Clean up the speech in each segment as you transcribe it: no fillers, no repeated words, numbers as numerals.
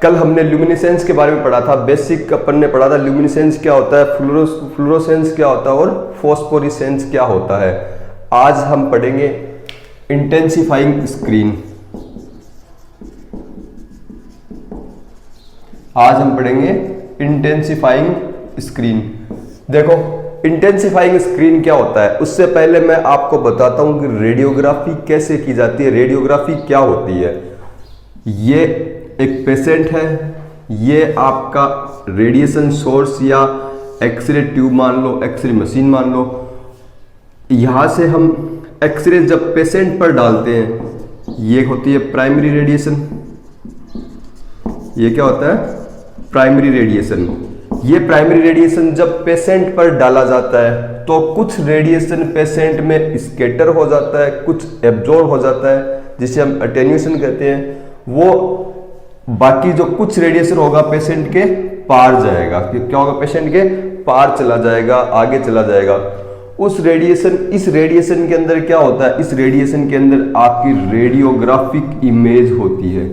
कल हमने ल्यूमिनेसेंस के बारे में पढ़ा था, बेसिक अपन ने पढ़ा था ल्यूमिनेसेंस क्या होता है, फ्लोरोसेंस क्या होता है और फॉस्फोरेसेंस क्या होता है। आज हम पढ़ेंगे इंटेंसिफाइंग स्क्रीन। आज हम पढ़ेंगे इंटेंसिफाइंग स्क्रीन। देखो इंटेंसिफाइंग स्क्रीन क्या होता है, उससे पहले मैं आपको बताता हूं कि रेडियोग्राफी कैसे की जाती है, रेडियोग्राफी क्या होती है। ये एक पेशेंट है, ये आपका रेडिएशन सोर्स या एक्सरे ट्यूब मान लो, एक्सरे मशीन मान लो। यहां से हम एक्सरे जब पेशेंट पर डालते हैं, ये होती है प्राइमरी रेडिएशन। ये क्या होता है? Primary radiation. ये प्राइमरी रेडिएशन जब पेशेंट पर डाला जाता है तो कुछ रेडिएशन पेशेंट में स्कैटर हो जाता है, कुछ एब्जॉर्ब हो जाता है, जिसे हम अटेन्यूएशन कहते हैं। वो बाकी जो कुछ रेडिएशन होगा पेशेंट के पार जाएगा। क्या होगा? पेशेंट के पार चला जाएगा, आगे चला जाएगा। उस रेडिएशन, इस रेडिएशन के अंदर क्या होता है? इस रेडिएशन के अंदर आपकी रेडियोग्राफिक इमेज होती है।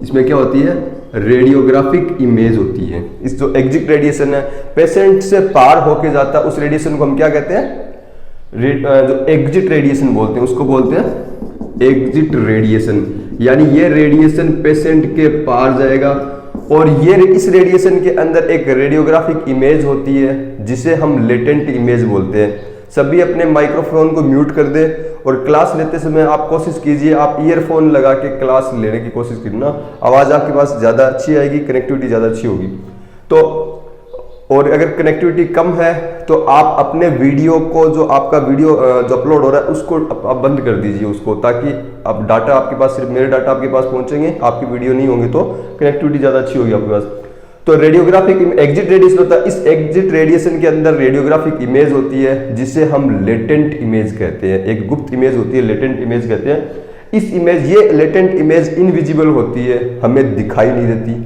इसमें क्या होती है? रेडियोग्राफिक इमेज होती है। इस जो एग्जिट रेडिएशन है, पेशेंट से पार होके जाता है, उस रेडिएशन को हम क्या कहते हैं? जो एग्जिट रेडिएशन बोलते हैं, उसको बोलते हैं एग्जिट रेडिएशन। यानी ये रेडिएशन पेशेंट के पार जाएगा और ये इस रेडिएशन के अंदर एक रेडियोग्राफिक इमेज होती है जिसे हम लेटेंट इमेज बोलते हैं। सभी अपने माइक्रोफोन को म्यूट कर दे और क्लास लेते समय आप कोशिश कीजिए, आप ईयरफोन लगा के क्लास लेने की कोशिश करना, आवाज़ आपके पास ज़्यादा अच्छी आएगी, कनेक्टिविटी ज़्यादा अच्छी होगी। तो और अगर कनेक्टिविटी कम है तो आप अपने वीडियो को, जो आपका वीडियो जो अपलोड हो रहा है उसको आप बंद कर दीजिए उसको, ताकि आप डाटा आपके पास, सिर्फ मेरे डाटा आपके पास पहुंचेंगे, आपकी वीडियो नहीं होंगे, तो कनेक्टिविटी ज़्यादा अच्छी होगी आपके पास। तो रेडियोग्राफिक एग्जिट रेडिएशन होता है। इस एग्जिट रेडिएशन के अंदर रेडियोग्राफिक इमेज होती है जिसे हम लेटेंट इमेज कहते हैं। एक गुप्त इमेज होती है, लेटेंट इमेज कहते हैं। इस इमेज, ये लेटेंट इमेज इनविजिबल होती है, हमें दिखाई नहीं देती।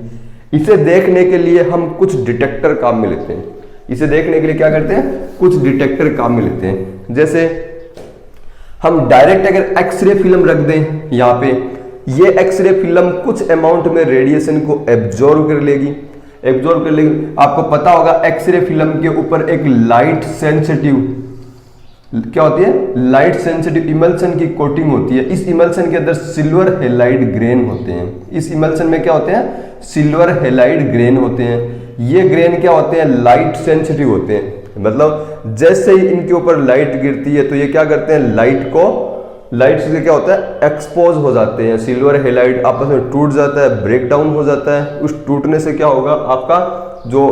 इसे देखने के लिए हम कुछ डिटेक्टर काम में लेते हैं। इसे देखने के लिए क्या करते हैं? कुछ डिटेक्टर काम में लेते हैं। जैसे हम डायरेक्ट अगर एक्सरे फिल्म रख दें यहाँ पे, ये एक्सरे फिल्म कुछ अमाउंट में रेडिएशन को एब्जॉर्ब कर लेगी। आपको पता होगा एक्सरे फिल्म के ऊपर एक लाइट सेंसिटिव क्या होती है? लाइट सेंसिटिव इमल्सन की कोटिंग होती है। इस इमल्सन के अंदर सिल्वर हैलाइड ग्रेन होते हैं। इस इमल्सन में क्या होते हैं? सिल्वर हैलाइड ग्रेन होते हैं। ये ग्रेन क्या होते हैं? लाइट सेंसिटिव होते हैं। मतलब जैसे ही इनके ऊपर लाइट गिरती है तो ये क्या करते हैं? लाइट से क्या होता है? एक्सपोज हो जाते हैं। सिल्वर हैलाइड आपस में टूट जाता है, ब्रेक डाउन हो जाता है। उस टूटने से क्या होगा? आपका जो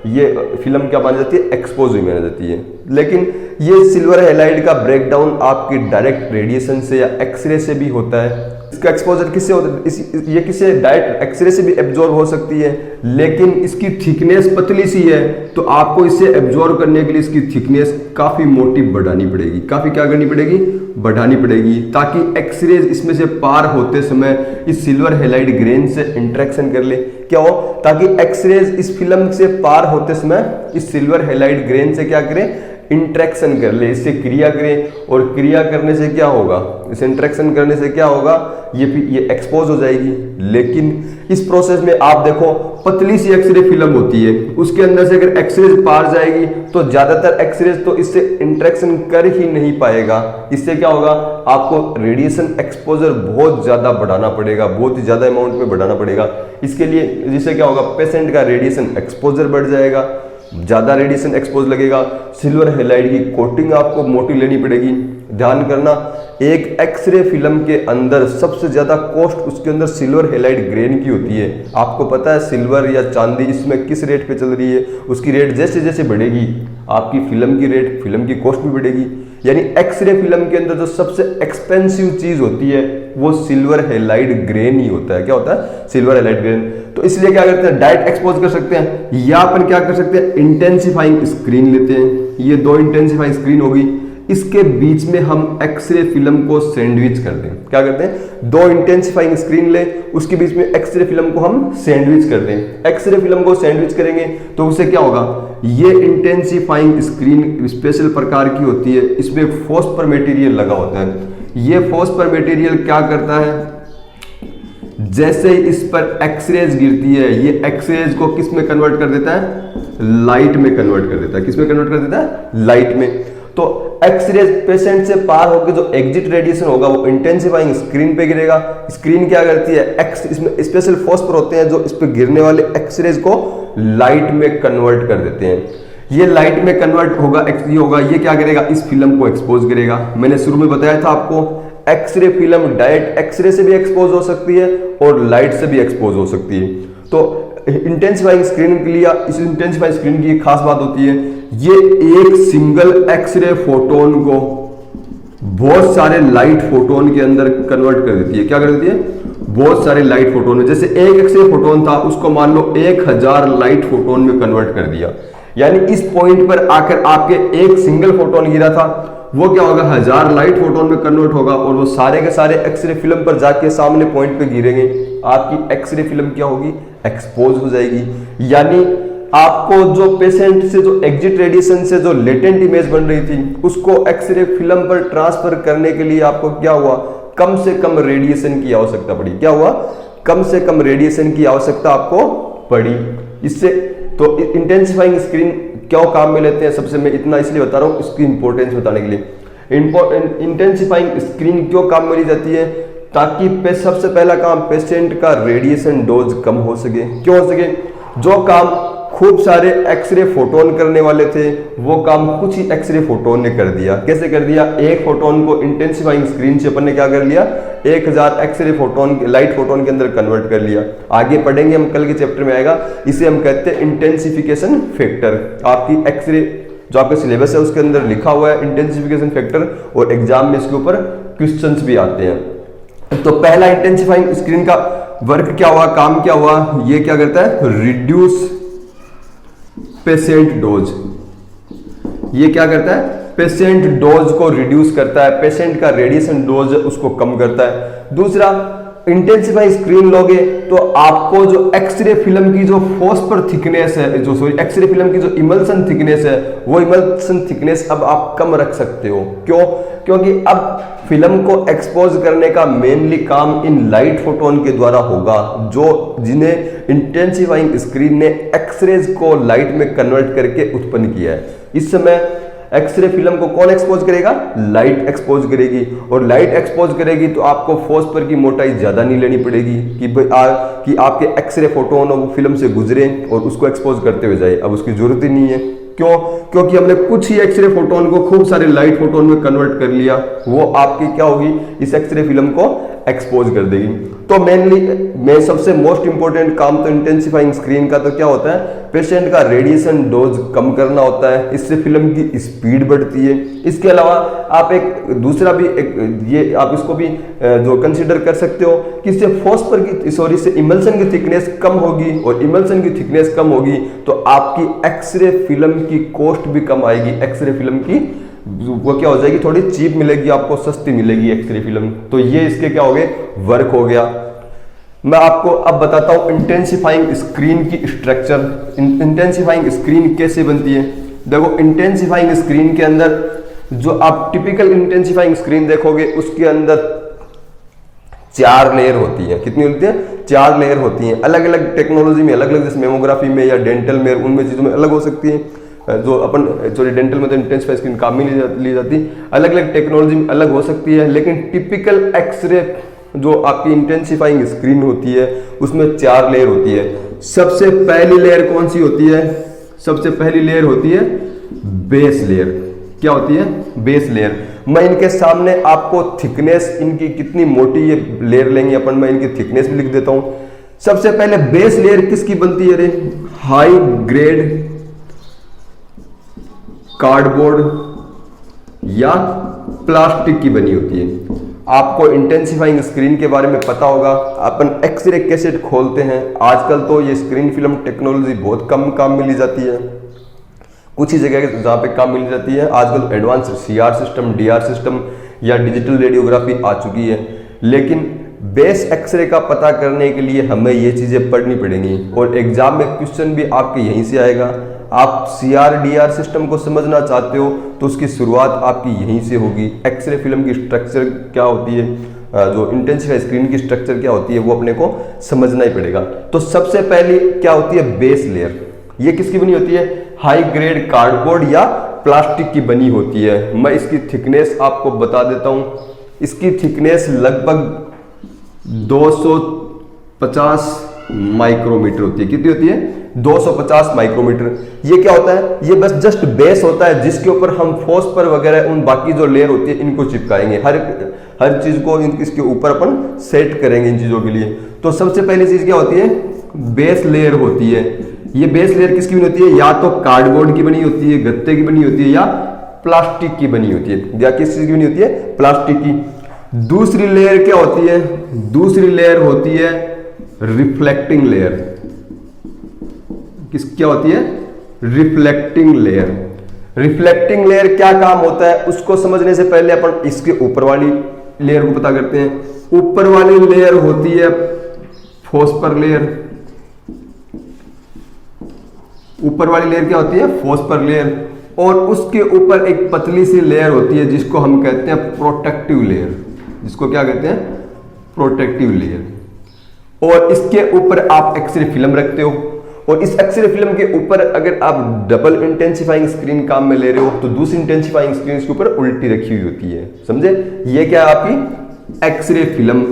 ये फिल्म क्या बन जाती है? एक्सपोज हुई बन जाती है। लेकिन ये सिल्वर हैलाइड का ब्रेक डाउन आपकी डायरेक्ट रेडिएशन से या एक्सरे से भी होता है। इसका एक्सपोजर किससे होता है? ये किससे? डायरेक्ट एक्सरे से भी एब्जॉर्ब हो सकती है, लेकिन इसकी थिकनेस पतली सी है, तो आपको इसे एब्जॉर्ब करने के लिए इसकी थिकनेस काफी मोटी बढ़ानी पड़ेगी। काफी क्या करनी पड़ेगी? बढ़ानी पड़ेगी, ताकि एक्सरे इसमें से पार होते समय इस सिल्वर हैलाइड ग्रेन से इंटरेक्शन कर ले। क्या हो? ताकि एक्सरेज इस फिल्म से पार होते समय इस सिल्वर हैलाइड ग्रेन से क्या करें? इंटरेक्शन कर ले, इससे क्रिया करें। और क्रिया करने से क्या होगा? इस इंटरेक्शन करने से क्या होगा? ये एक्सपोज हो जाएगी। लेकिन इस प्रोसेस में आप देखो, पतली सी एक्सरे फिल्म होती है, उसके अंदर से अगर एक्सरेज पार जाएगी तो ज्यादातर एक्सरेज तो इससे इंटरेक्शन कर ही नहीं पाएगा। इससे क्या होगा? आपको रेडिएशन एक्सपोजर बहुत ज्यादा बढ़ाना पड़ेगा, बहुत ही ज्यादा अमाउंट में बढ़ाना पड़ेगा। इसके लिए जिससे क्या होगा? पेशेंट का रेडिएशन एक्सपोजर बढ़ जाएगा, ज्यादा रेडिएशन एक्सपोज लगेगा। सिल्वर हैलाइड की कोटिंग आपको मोटी लेनी पड़ेगी। ध्यान करना, एक एक्सरे फिल्म के अंदर सबसे ज्यादा कॉस्ट उसके अंदर सिल्वर हैलाइड ग्रेन की होती है। आपको पता है सिल्वर या चांदी इसमें किस रेट पे चल रही है? उसकी रेट जैसे जैसे बढ़ेगी आपकी फिल्म की रेट, फिल्म की कॉस्ट भी बढ़ेगी। यानी एक्सरे फिल्म के अंदर जो सबसे एक्सपेंसिव चीज होती है वो सिल्वर हैलाइड ग्रेन ही होता है। क्या होता है? Silver halide grain. तो इसलिए क्या करते हैं? डायरेक्ट एक्सपोज कर सकते हैं, या अपन क्या कर सकते हैं? इंटेंसिफाइंग स्क्रीन लेते हैं। ये दो इंटेंसिफाइंग स्क्रीन होगी, इसके बीच में हम एक्सरे फिल्म को सैंडविच कर दें। क्या करते हैं? दो इंटेंसिफाइंग स्क्रीन ले, उसके बीच में एक्सरे फिल्म को हम सैंडविच कर दें। एक्सरे फिल्म को सैंडविच करेंगे तो उससे क्या होगा? ये इंटेंसिफाइंग स्क्रीन स्पेशल प्रकार की होती है, इसमें फॉस्फर मटेरियल लगा होता है। ये फॉस्फर मटेरियल क्या करता है? जैसे ही इस पर एक्सरेज गिरती है, ये एक्सरेज को किस में कन्वर्ट कर देता है, लाइट में कन्वर्ट कर देता है। किस में कन्वर्ट कर देता है, लाइट में। तो एक्सरेज पेशेंट से पार होकर जो एग्जिट रेडिएशन होगा वो इंटेंसिफाइंग स्क्रीन पे गिरेगा। स्क्रीन क्या करती है, इसमें स्पेशल फॉस्फर होते हैं जो इस पे गिरने वाले एक्सरेज को लाइट में कन्वर्ट कर देते हैं। ये लाइट में कन्वर्ट होगा, ये होगा, ये क्या करेगा, इस फिल्म को एक्सपोज करेगा। मैंने शुरू में बताया था आपको, एक्सरे फिल्म डायरेक्ट एक्सरे से भी एक्सपोज हो सकती है और लाइट से भी एक्सपोज हो सकती है। तो इंटेंसिफाइंग स्क्रीन के लिए, इस इंटेंसिफाइंग स्क्रीन की एक खास बात होती है, ये एक सिंगल एक्सरे फोटोन को बहुत सारे लाइट फोटोन के अंदर कन्वर्ट कर देती है। क्या कर देती है, बहुत सारे लाइट फोटोन में। जैसे एक एक्सरे फोटोन था, उसको मान लो 1000 लाइट फोटोन में कन्वर्ट कर दिया। यानी इस पॉइंट पर आकर आपके एक सिंगल फोटोन गिरा था, वो क्या होगा, 1000 लाइट फोटोन में कन्वर्ट होगा और वो सारे के सारे एक्सरे फिल्म पर जाके सामने पॉइंट पे गिरेंगे। आपकी एक्सरे फिल्म क्या होगी, एक्सपोज हो जाएगी। यानी आपको जो पेशेंट से जो एग्जिट रेडिएशन से जो लेटेंट इमेज बन रही थी, उसको एक्सरे फिल्म पर ट्रांसफर करने के लिए आपको क्या हुआ, कम से कम रेडिएशन की आवश्यकता पड़ी। क्या हुआ, कम से कम रेडिएशन की आवश्यकता आपको पड़ी। इससे तो इंटेंसिफाइंग स्क्रीन क्यों काम में लेते हैं, सबसे मैं इतना इसलिए बता रहा हूं, इसकी इंपॉर्टेंस बताने के लिए। इंटेंसिफाइंग स्क्रीन क्यों काम में ली जाती है, ताकि सबसे पहला काम पेशेंट का रेडिएशन डोज कम हो सके। क्यों हो सके, जो काम खूब सारे एक्सरे फोटोन करने वाले थे, वो काम कुछ ही एक्सरे फोटोन ने कर दिया। कैसे कर दिया, एक फोटोन को इंटेंसिफाइंग स्क्रीन से अपन ने क्या कर लिया, 1000 एक्सरे फोटोन लाइट फोटोन के अंदर कन्वर्ट कर लिया। आगे पढ़ेंगे हम, कल के चैप्टर में आएगा। इसे हम कहते हैं इंटेंसिफिकेशन फैक्टर। आपकी एक्सरे जो आपका सिलेबस है उसके अंदर लिखा हुआ है इंटेंसिफिकेशन फैक्टर, और एग्जाम में इसके ऊपर क्वेश्चंस भी आते हैं। तो पहला इंटेंसिफाइंग स्क्रीन का वर्क क्या हुआ, काम क्या हुआ, ये क्या करता है, रिड्यूस पेशेंट डोज। ये क्या करता है, पेशेंट डोज को रिड्यूस करता है, पेशेंट का रेडिएशन डोज उसको कम करता है। दूसरा, इंटेंसिफाइंग स्क्रीन लोगे तो आपको जो एक्सरे फिल्म की जो फॉस्फर थिकनेस है, जो सॉरी एक्सरे फिल्म की जो इमल्सन थिकनेस है, वो इमल्सन थिकनेस अब आप कम रख सकते हो। क्यों, क्योंकि अब फिल्म को एक्सपोज करने का मेनली काम इन लाइट फोटोन के द्वारा होगा, जो जिन्हें इंटेंसिफाइंग स्क्रीन ने एक्सरेज को लाइट में कन्वर्ट करके उत्पन्न किया है। इस समय एक्सरे फिल्म को कौन एक्सपोज करेगा, लाइट एक्सपोज करेगी, और लाइट एक्सपोज करेगी तो आपको फॉस्फर की मोटाई ज्यादा नहीं लेनी पड़ेगी कि आपके एक्सरे फोटोन वो फिल्म से गुजरे और उसको एक्सपोज करते हुए जाए। अब उसकी जरूरत ही नहीं है। क्यों, क्योंकि हमने कुछ ही एक्सरे फोटोन को खूब सारे लाइट फोटोन में कन्वर्ट कर लिया, वो आपकी क्या होगी, इस एक्सरे फिल्म को एक्सपोज कर देगी। तो मेनली सबसे मोस्ट इंपॉर्टेंट काम तो इंटेंसिफाइंग स्क्रीन का तो क्या होता है, पेशेंट का रेडिएशन डोज कम करना होता है। इससे फिल्म की स्पीड बढ़ती है। इसके अलावा आप एक दूसरा भी ये आप इसको भी जो कंसीडर कर सकते हो कि इससे फॉस्फर की इससे इमल्सन की थिकनेस कम होगी, और इमल्सन की थिकनेस कम होगी तो आपकी एक्सरे फिल्म की कॉस्ट भी कम आएगी। एक्सरे फिल्म की वो क्या हो जाएगी, थोड़ी चीप मिलेगी, आपको सस्ती मिलेगी एक्सरे फिल्म। तो ये इसके क्या हो गए, वर्क हो गया। मैं आपको अब बताता हूं इंटेंसिफाइंग स्क्रीन की स्ट्रक्चर। इंटेंसिफाइंग स्क्रीन कैसे बनती है। देखो, इंटेंसिफाइंग स्क्रीन के अंदर जो आप टिपिकल इंटेंसिफाइंग स्क्रीन देखोगे उसके अंदर 4 लेयर होती है। कितनी होती है, 4 लेयर होती हैं। अलग अलग टेक्नोलॉजी में अलग अलग, जैसे मेमोग्राफी में या डेंटल में, उनमें चीजों में अलग हो सकती है। जो अपन सॉरी डेंटल में तो इंटेंसिफाइंग स्क्रीन काम में ली जाती, अलग अलग टेक्नोलॉजी में अलग हो सकती है। लेकिन टिपिकल एक्सरे जो आपकी इंटेंसिफाइंग स्क्रीन होती है उसमें 4 लेयर होती है। सबसे पहली लेयर कौन सी होती है, सबसे पहली लेयर होती है बेस लेयर। क्या होती है, बेस लेयर। मैं इनके सामने आपको थिकनेस इनकी कितनी मोटी ये लेयर लेंगे अपन, मैं इनकी थिकनेस भी लिख देता हूं। सबसे पहले बेस लेयर किसकी बनती है रे, हाई ग्रेड कार्डबोर्ड या प्लास्टिक की बनी होती है। आपको इंटेंसिफाइंग स्क्रीन के बारे में पता होगा, अपन एक्सरे कैसेट खोलते हैं। आजकल तो ये स्क्रीन फिल्म टेक्नोलॉजी बहुत कम काम में ली जाती है, कुछ ही जगह जहाँ पे काम मिल जाती है। आजकल advance CR system, DR system या डिजिटल रेडियोग्राफी आ चुकी है। लेकिन बेस एक्सरे का पता करने के लिए हमें ये चीज़ें पढ़नी पड़ेंगी, और एग्जाम में क्वेश्चन भी आपके यहीं से आएगा। आप CR DR सिस्टम को समझना चाहते हो तो उसकी शुरुआत आपकी यहीं से होगी। एक्सरे फिल्म की स्ट्रक्चर क्या होती है, जो इंटेंसिफाई स्क्रीन की स्ट्रक्चर क्या होती है वो अपने को समझना ही पड़ेगा। तो सबसे पहली क्या होती है, बेस लेयर। ये किसकी बनी होती है, हाई ग्रेड कार्डबोर्ड या प्लास्टिक की बनी होती है। मैं इसकी थिकनेस आपको बता देता हूं, इसकी थिकनेस लगभग 250 माइक्रोमीटर होती है। कितनी होती है, 250 माइक्रोमीटर। ये क्या होता है, ये बस जस्ट बेस होता है जिसके ऊपर हम फॉस्फर वगैरह उन बाकी जो लेयर होती है इनको चिपकाएंगे। हर चीज को इसके ऊपर अपन सेट करेंगे इन चीजों के लिए। तो सबसे पहली चीज क्या होती है, बेस लेयर होती है। ये बेस लेयर किसकी बनी होती है, या तो कार्डबोर्ड की बनी होती है, गत्ते की बनी होती है, या प्लास्टिक की बनी होती है। या किस चीज की बनी होती है, प्लास्टिक की। दूसरी लेयर क्या होती है, दूसरी लेयर होती है रिफ्लेक्टिंग लेयर। क्या होती है, रिफ्लेक्टिंग लेयर। रिफ्लेक्टिंग लेयर क्या काम होता है उसको समझने से पहले अपन इसके ऊपर वाली लेयर को पता करते हैं। ऊपर वाली लेयर होती है फॉस्फर लेयर। ऊपर वाली लेयर क्या होती है, फॉस्फर लेयर। और उसके ऊपर एक पतली सी लेयर होती है जिसको हम कहते हैं प्रोटेक्टिव लेयर। जिसको क्या कहते हैं, प्रोटेक्टिव लेयर। और इसके ऊपर आप एक्सरे फिल्म रखते हो, और इस एक्सरे फिल्म के ऊपर अगर आप डबल इंटेंसिफाइंग स्क्रीन काम में ले रहे हो तो दूसरी इंटेंसिफाइंग स्क्रीन के ऊपर उल्टी रखी हुई होती है। समझे, ये क्या है आपकी एक्सरे फिल्म।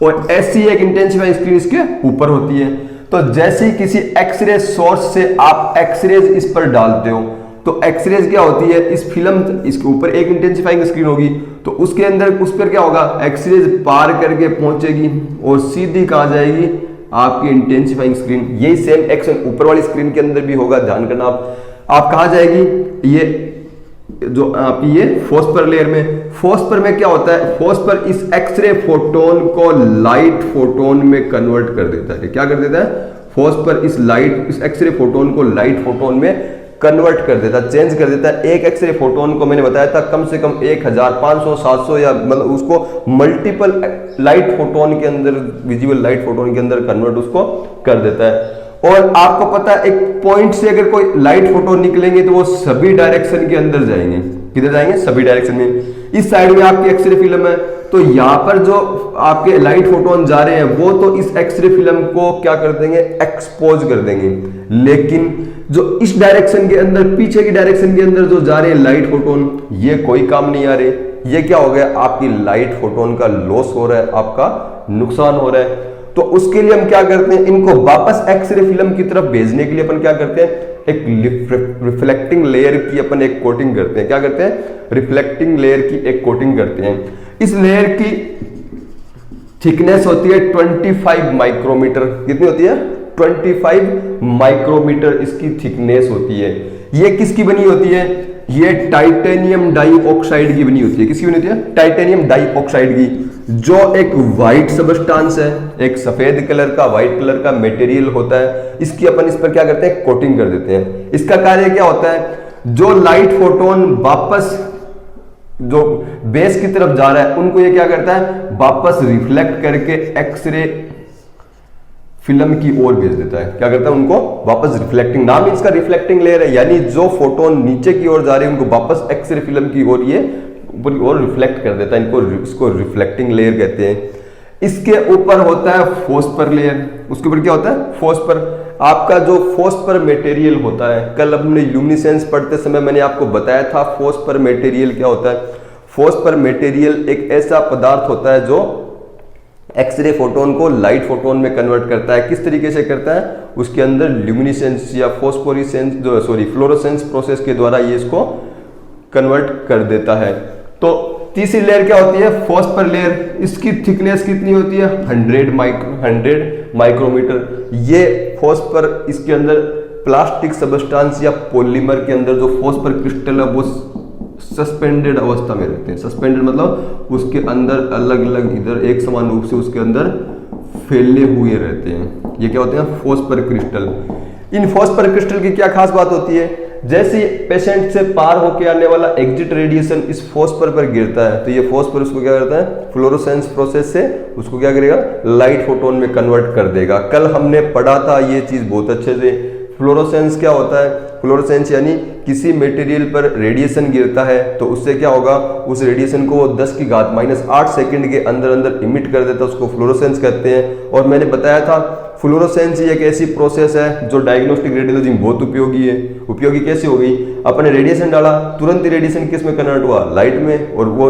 और ऐसी एक इंटेंसिफाइंग स्क्रीन इसके ऊपर होती है। तो जैसे ही किसी एक्सरे सोर्स से आप एक्सरेज इस पर डालते हो तो एक्सरेज क्या होती है, इस फिल्म, इसके ऊपर एक इंटेंसिफाइंग स्क्रीन होगी तो उसके अंदर उस पर क्या होगा, एक्सरेज पार करके पहुंचेगी और सीधी कहां जाएगी, आपकी इंटेंसिफाइंग स्क्रीन। यही सेम एक्शन ऊपर वाली स्क्रीन के अंदर भी होगा, ध्यान करना। आप कहां जाएगी, ये जो आपकी ये फॉस्फर लेयर में। फॉस्फर में क्या होता है, फॉस्फर इस एक्सरे फोटोन को लाइट फोटोन में कन्वर्ट कर देता है। क्या कर देता है, फॉस्फर इस एक्सरे फोटोन को लाइट फोटोन में कन्वर्ट कर देता है, चेंज कर देता है। एक एक्सरे फोटोन को मैंने बताया था कम से कम 1500 700 या मतलब उसको मल्टीपल लाइट फोटोन के अंदर, विजिबल लाइट फोटोन के अंदर कन्वर्ट उसको कर देता है। और आपको पता है एक पॉइंट से अगर कोई लाइट फोटोन निकलेंगे तो वो सभी डायरेक्शन के अंदर जाएंगे। किधर जाएंगे, सभी डायरेक्शन में। इस साइड में आपकी एक्सरे फिल्म है तो यहां पर जो आपके लाइट फोटोन जा रहे हैं वो तो इस एक्सरे फिल्म को क्या कर देंगे, एक्सपोज कर देंगे। लेकिन जो इस डायरेक्शन के अंदर, पीछे की डायरेक्शन के अंदर जो जा रहे हैं लाइट फोटोन, ये कोई काम नहीं आ रहे। ये क्या हो गया, आपकी लाइट फोटोन का लॉस हो रहा है, आपका नुकसान हो रहा है। तो उसके लिए हम क्या करते हैं, इनको वापस एक्सरे फिल्म की तरफ भेजने के लिए अपन क्या करते हैं, एक रिफ्लेक्टिंग लेयर की अपन एक कोटिंग करते हैं। क्या करते हैं, रिफ्लेक्टिंग लेयर की एक कोटिंग करते हैं। इस लेयर की थिकनेस होती है 25 माइक्रोमीटर। कितनी होती है, 25 माइक्रोमीटर इसकी थिकनेस होती है। ये किसकी बनी होती है, ये टाइटेनियम डाइऑक्साइड की बनी होती है। किसकी बनी होती है, टाइटेनियम डाइऑक्साइड की, जो एक व्हाइट सबस्टांस है, एक सफेद कलर का व्हाइट कलर का मटेरियल होता है। इसकी अपन इस पर क्या करते हैं, कोटिंग कर देते हैं। इसका कार्य क्या होता है, जो लाइट फोटोन वापस जो बेस की तरफ जा रहा है उनको ये क्या करता है, वापस रिफ्लेक्ट करके एक्सरे फिल्म की ओर भेज देता है। क्या करता है, उनको वापस रिफ्लेक्टिंग, नाम इसका रिफ्लेक्टिंग लेयर है। यानी जो फोटोन नीचे की ओर जा रहे हैं उनको वापस एक्सरे फिल्म की ओर ये ऊपर की ओर रिफ्लेक्ट कर देता है। इसको रिफ्लेक्टिंग लेयर कहते हैं। इसके ऊपर होता है फॉस्फर लेयर। उसके ऊपर क्या होता है, फॉस्फर। आपका जो फॉस्फर मटेरियल होता है, कल हमने ल्यूमिनेसेंस पढ़ते समय मैंने आपको बताया था फॉस्फर मटेरियल क्या होता है। फॉस्फर मटेरियल एक ऐसा पदार्थ होता है जो एक्सरे फोटोन को लाइट फोटोन में कन्वर्ट करता है। किस तरीके से करता है, उसके अंदर ल्यूमिनेसेंस या फोस्फोरेसेंस फ्लोरोसेंस प्रोसेस के द्वारा ये इसको कन्वर्ट कर देता है। तो तीसरी लेयर क्या होती है, फॉस्फर लेयर। इसकी थिकनेस कितनी होती है, 100 माइक्रोमीटर। ये फॉस्फर, इसके अंदर प्लास्टिक सबस्टांस या पॉलीमर के अंदर जो फॉस्फर क्रिस्टल है वो सस्पेंडेड अवस्था में रहते हैं। सस्पेंडेड मतलब उसके अंदर अलग अलग इधर एक समान रूप से उसके अंदर फैले हुए रहते हैं। ये क्या होते हैं, फॉस्फर क्रिस्टल। इन फॉस्फर क्रिस्टल की क्या खास बात होती है, जैसे पेशेंट से पार होकर आने वाला एग्जिट रेडिएशन इस फॉस्फर पर गिरता है तो ये फॉस्फर उसको क्या करता है, फ्लोरोसेंस प्रोसेस से उसको क्या करेगा, लाइट फोटोन में कन्वर्ट कर देगा। कल हमने पढ़ा था ये चीज बहुत अच्छे से। फ्लोरोसेंस क्या होता है, फ्लोरोसेंस यानी किसी मटेरियल पर रेडिएशन गिरता है तो उससे क्या होगा, उस रेडिएशन को वो 10⁻⁸ सेकंड के अंदर अंदर इमिट कर देता है, उसको फ्लोरोसेंस कहते हैं। और मैंने बताया था फ्लोरोसेंस एक ऐसी प्रोसेस है जो डायग्नोस्टिक रेडियोलॉजी में बहुत उपयोगी है। उपयोगी कैसे हो गई, अपने रेडिएशन डाला, तुरंत ही रेडिएशन किस में कन्वर्ट हुआ, लाइट में, और वो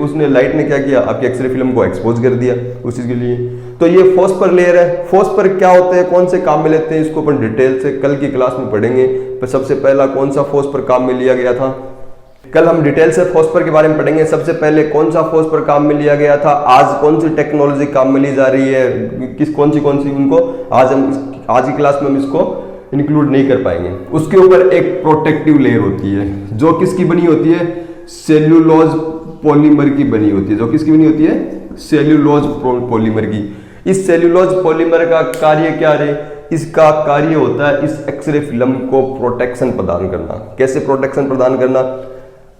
उसने लाइट ने क्या किया, आपकी एक्सरे फिल्म को एक्सपोज कर दिया उस चीज के लिए। तो ये फॉस्फर लेयर है। फॉस्फर क्या होते हैं, कौन से काम में लेते हैं, इसको अपन डिटेल से कल की क्लास में पढ़ेंगे। पर सबसे पहला कौन सा फॉस्फर काम में लिया गया था, कल हम डिटेल से फॉस्फर के बारे में पढ़ेंगे। सबसे पहले कौन सा फॉस्फर काम में लिया गया था, आज कौन सी टेक्नोलॉजी काम में ली जा रही है, कौन सी उनको आज की क्लास में हम इसको इंक्लूड नहीं कर पाएंगे। उसके ऊपर एक प्रोटेक्टिव लेयर होती है जो किसकी बनी होती है, सेल्यूलोज पॉलीमर की बनी होती है। जो किसकी बनी होती है, सेल्यूलोज पॉलीमर की। इस सेल्यूलोज पॉलीमर का कार्य क्या है, इसका कार्य होता है इस एक्सरे फिल्म को प्रोटेक्शन प्रदान करना। कैसे प्रोटेक्शन प्रदान करना,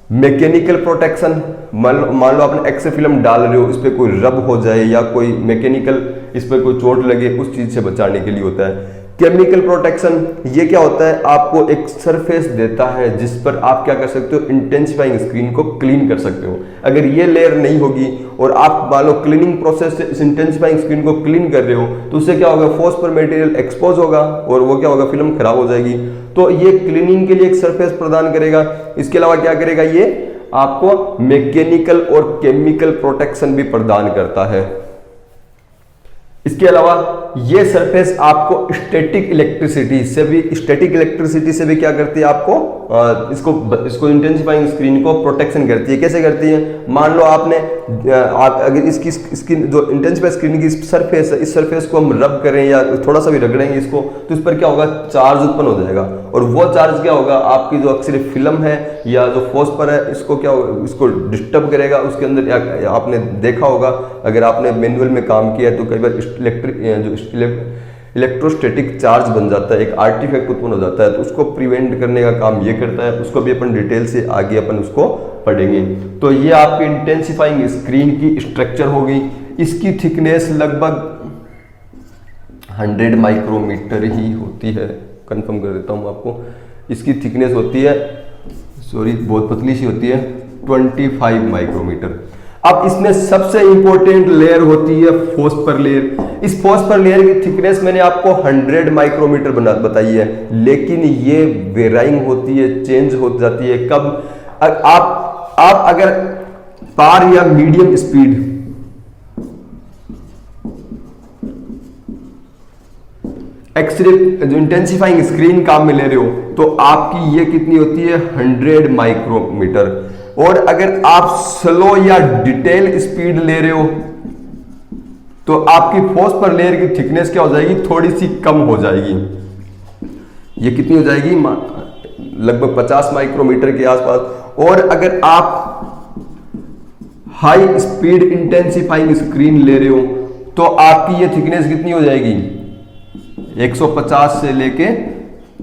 मैकेनिकल प्रोटेक्शन। मान लो आपने एक्सरे फिल्म डाल रहे हो, इस पर कोई रब हो जाए या कोई मैकेनिकल इस पर कोई चोट लगे, उस चीज से बचाने के लिए होता है। केमिकल प्रोटेक्शन, ये क्या होता है, आपको एक सरफेस देता है जिस पर आप क्या कर सकते हो, इंटेंसिफाइंग स्क्रीन को क्लीन कर सकते हो। अगर ये लेयर नहीं होगी और आप मान लो क्लीनिंग प्रोसेस से इस इंटेंसिफाइंग स्क्रीन को क्लीन कर रहे हो तो उससे क्या होगा, फॉस्फर मटेरियल एक्सपोज होगा और वो क्या होगा, फिल्म खराब हो जाएगी। तो ये क्लीनिंग के लिए एक सरफेस प्रदान करेगा। इसके अलावा क्या करेगा, ये आपको मैकेनिकल और केमिकल प्रोटेक्शन भी प्रदान करता है। इसके अलावा ये सरफेस आपको स्टैटिक इलेक्ट्रिसिटी से भी क्या करती है, आपको इसको इंटेंसिफाइंग स्क्रीन को प्रोटेक्शन करती है। कैसे करती है, मान लो आप अगर इसकी जो इंटेंसिफाइंग स्क्रीन की सरफेस है, इस सरफेस को हम रब करें या थोड़ा सा भी रगड़ेंगे इसको, तो इस पर क्या होगा, चार्ज उत्पन्न हो जाएगा। और वो चार्ज क्या होगा, आपकी जो एक्सरे फिल्म है या जो फॉस्फर है, इसको क्या होगा, इसको डिस्टर्ब करेगा। उसके अंदर आपने देखा होगा, अगर आपने मैनुअल में काम किया है तो कई बार इलेक्ट्रोस्टैटिक चार्ज बन जाता है, एक आर्टिफैक्ट उत्पन्न हो जाता है, तो उसको प्रिवेंट करने का काम ये करता है। उसको भी अपन डिटेल से आगे अपन उसको पढ़ेंगे। तो ये आपकी इंटेंसिफाइंग स्क्रीन की स्ट्रक्चर हो गई। इसकी थिकनेस लगभग 100 माइक्रोमीटर ही होती है, कंफर्म कर देता हूँ आपको। इसकी थिकनेस होती है, बहुत पतली सी होती है, 25 माइक्रोमीटर। अब इसमें सबसे इंपॉर्टेंट लेयर होती है फॉस्फर लेयर। इस फॉस्फर लेयर की थिकनेस मैंने आपको 100 माइक्रोमीटर बताई है, लेकिन ये वेराइंग होती है, चेंज हो जाती है। कब आप अगर पार या मीडियम स्पीड एक्सरे जो इंटेंसिफाइंग स्क्रीन काम में ले रहे हो तो आपकी ये कितनी होती है, 100 माइक्रोमीटर। और अगर आप स्लो या डिटेल स्पीड ले रहे हो तो आपकी फॉस्फर लेयर की थिकनेस क्या हो जाएगी, थोड़ी सी कम हो जाएगी। ये कितनी हो जाएगी, लगभग 50 माइक्रोमीटर के आसपास। और अगर आप हाई स्पीड इंटेंसिफाइंग स्क्रीन ले रहे हो तो आपकी ये थिकनेस कितनी हो जाएगी, 150 से लेके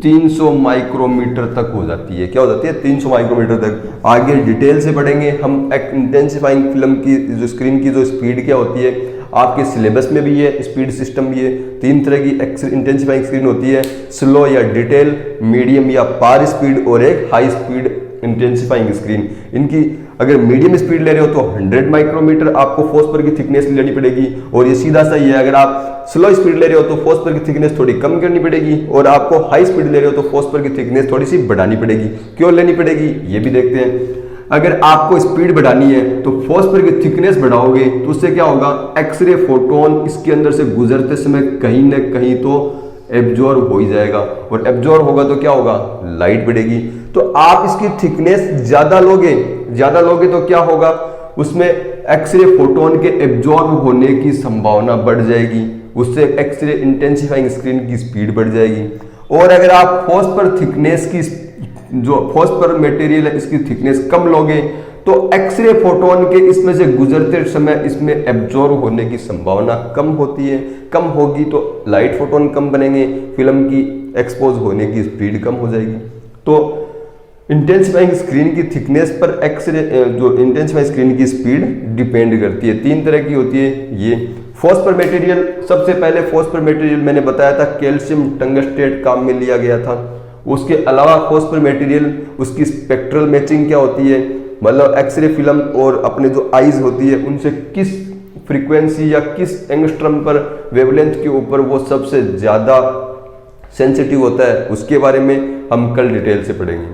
300 माइक्रोमीटर तक हो जाती है। क्या हो जाती है, 300 माइक्रोमीटर तक। आगे डिटेल से पढ़ेंगे हम इंटेंसिफाइंग फिल्म की जो स्क्रीन की जो स्पीड क्या होती है, आपके सिलेबस में भी है, स्पीड सिस्टम भी है। 3 तरह की इंटेंसिफाइंग स्क्रीन होती है, स्लो या डिटेल, मीडियम या पार स्पीड, और एक हाई स्पीड इंटेंसिफाइंग स्क्रीन। इनकी अगर मीडियम स्पीड ले रहे हो तो 100 माइक्रोमीटर आपको फॉस्फर की थिकनेस लेनी पड़ेगी, और ये सीधा सही है। अगर आप स्लो स्पीड ले रहे हो तो फॉस्फर की थिकनेस थोड़ी कम करनी पड़ेगी, और आपको हाई स्पीड ले रहे हो तो फॉस्फर की थिकनेस थोड़ी सी बढ़ानी पड़ेगी। क्यों लेनी पड़ेगी, ये भी देखते हैं। अगर आपको स्पीड बढ़ानी है तो फॉस्फर की थिकनेस बढ़ाओगे तो उससे क्या होगा, एक्सरे फोटोन इसके अंदर से गुजरते समय कहीं ना कहीं तो एब्जॉर्ब हो ही जाएगा, और एब्जॉर्ब होगा तो क्या होगा, लाइट बढ़ेगी। तो आप इसकी थिकनेस ज्यादा लोगे तो क्या होगा, उसमें एक्सरे फोटोन के एब्जॉर्ब होने की संभावना बढ़ जाएगी, उससे एक्सरे इंटेंसिफाइंग स्क्रीन की स्पीड बढ़ जाएगी। और अगर आप फॉस्फर थिकनेस की जो फॉस्फर मटेरियल है इसकी थिकनेस कम लोगे तो एक्सरे फोटोन के इसमें से गुजरते समय इसमें एब्जॉर्ब होने की संभावना कम होती है। कम होगी तो लाइट फोटोन कम बनेंगे, फिल्म की एक्सपोज होने की स्पीड कम हो जाएगी। तो इंटेंसिफाइंग स्क्रीन की थिकनेस पर एक्सरे जो इंटेंसिफाइंग स्क्रीन की स्पीड डिपेंड करती है। 3 तरह की होती है ये फॉस्फर मटेरियल। सबसे पहले फॉस्फर मटेरियल मैंने बताया था कैल्शियम टंगस्टेट काम में लिया गया था, उसके अलावा फॉस्फर मटेरियल, उसकी स्पेक्ट्रल मैचिंग क्या होती है, मतलब एक्सरे फिल्म और अपने जो आईज होती है उनसे किस फ्रीक्वेंसी या किस एंगस्ट्रम पर वेवलेंथ के ऊपर वो सबसे ज़्यादा सेंसिटिव होता है, उसके बारे में हम कल डिटेल से पढ़ेंगे।